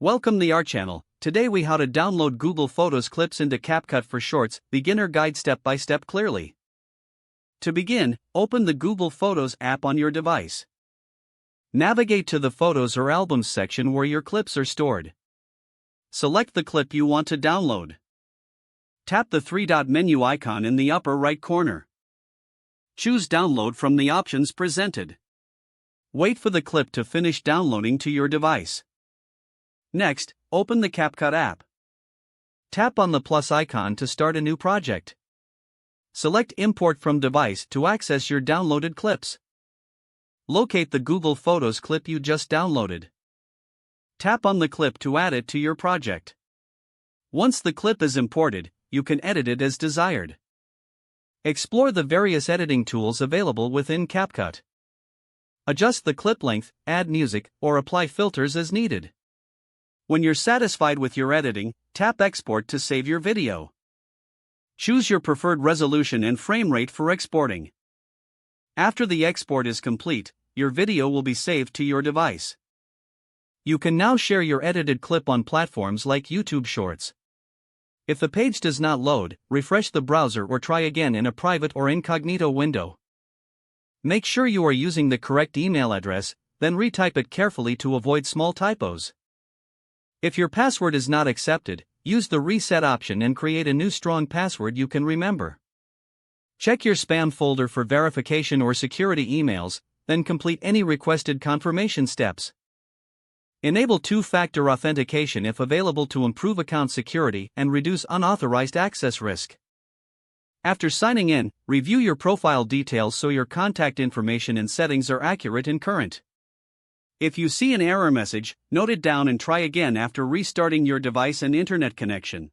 Welcome to our channel. Today we how to download Google Photos clips into CapCut for Shorts, beginner guide step by step clearly. To begin, open the Google Photos app on your device. Navigate to the Photos or Albums section where your clips are stored. Select the clip you want to download. Tap the three-dot menu icon in the upper right corner. Choose Download from the options presented. Wait for the clip to finish downloading to your device. Next, open the CapCut app. Tap on the plus icon to start a new project. Select Import from Device to access your downloaded clips. Locate the Google Photos clip you just downloaded. Tap on the clip to add it to your project. Once the clip is imported, you can edit it as desired. Explore the various editing tools available within CapCut. Adjust the clip length, add music, or apply filters as needed. When you're satisfied with your editing, tap Export to save your video. Choose your preferred resolution and frame rate for exporting. After the export is complete, your video will be saved to your device. You can now share your edited clip on platforms like YouTube Shorts. If the page does not load, refresh the browser or try again in a private or incognito window. Make sure you are using the correct email address, then retype it carefully to avoid small typos. If your password is not accepted, use the reset option and create a new strong password you can remember. Check your spam folder for verification or security emails, then complete any requested confirmation steps. Enable two-factor authentication if available to improve account security and reduce unauthorized access risk. After signing in, review your profile details so your contact information and settings are accurate and current. If you see an error message, note it down and try again after restarting your device and internet connection.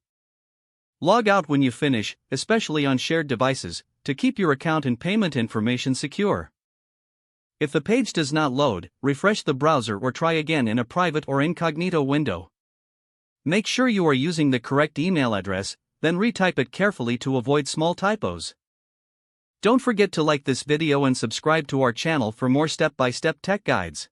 Log out when you finish, especially on shared devices, to keep your account and payment information secure. If the page does not load, refresh the browser or try again in a private or incognito window. Make sure you are using the correct email address, then retype it carefully to avoid small typos. Don't forget to like this video and subscribe to our channel for more step-by-step tech guides.